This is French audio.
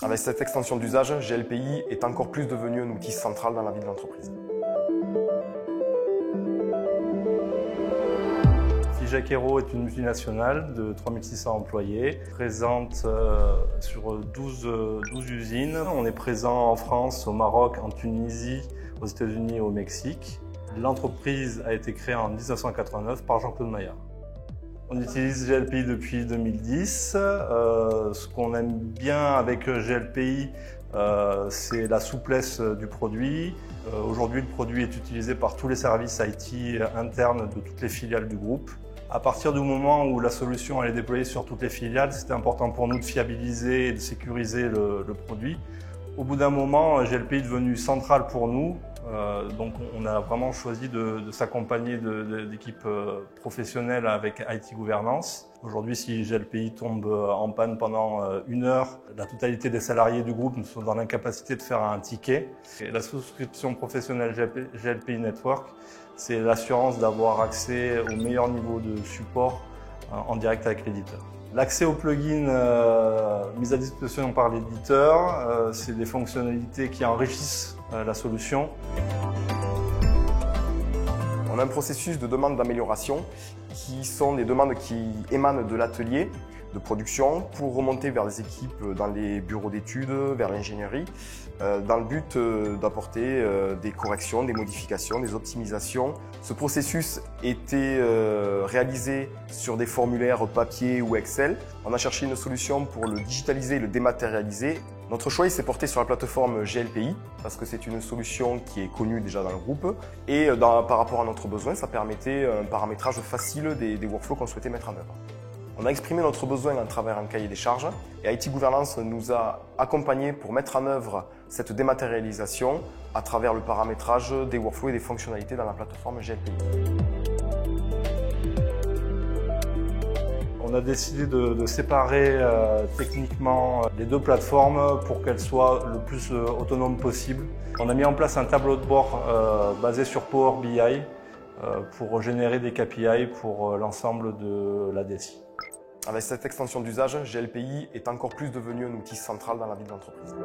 Avec cette extension d'usage, GLPI est encore plus devenu un outil central dans la vie de l'entreprise. Figeac Aero est une multinationale de 3600 employés, présente sur 12 usines. On est présent en France, au Maroc, en Tunisie, aux États-Unis et au Mexique. L'entreprise a été créée en 1989 par Jean-Claude Maillard. On utilise GLPI depuis 2010. Ce qu'on aime bien avec GLPI, c'est la souplesse du produit. Aujourd'hui, le produit est utilisé par tous les services IT internes de toutes les filiales du groupe. À partir du moment où la solution est déployée sur toutes les filiales, c'était important pour nous de fiabiliser et de sécuriser le produit. Au bout d'un moment, GLPI est devenu central pour nous. Donc on a vraiment choisi de s'accompagner d'équipes professionnelles avec IT Gouvernance. Aujourd'hui, si GLPI tombe en panne pendant 1 heure, la totalité des salariés du groupe sont dans l'incapacité de faire un ticket. Et la souscription professionnelle GLPI Network, c'est l'assurance d'avoir accès au meilleur niveau de support en direct avec l'éditeur. L'accès aux plugins mis à disposition par l'éditeur, c'est des fonctionnalités qui enrichissent la solution. On a un processus de demande d'amélioration qui sont des demandes qui émanent de l'atelier de production pour remonter vers les équipes dans les bureaux d'études, vers l'ingénierie, dans le but d'apporter des corrections, des modifications, des optimisations. Ce processus était réalisé sur des formulaires papier ou Excel. On a cherché une solution pour le digitaliser et le dématérialiser. Notre choix s'est porté sur la plateforme GLPI parce que c'est une solution qui est connue déjà dans le groupe et par rapport à notre besoin, ça permettait un paramétrage facile des workflows qu'on souhaitait mettre en œuvre. On a exprimé notre besoin à travers un cahier des charges et IT Gouvernance nous a accompagnés pour mettre en œuvre cette dématérialisation à travers le paramétrage des workflows et des fonctionnalités dans la plateforme GLPI. On a décidé de séparer techniquement les deux plateformes pour qu'elles soient le plus autonomes possible. On a mis en place un tableau de bord basé sur Power BI pour générer des KPI pour l'ensemble de la DSI. Avec cette extension d'usage, GLPI est encore plus devenu un outil central dans la vie de l'entreprise.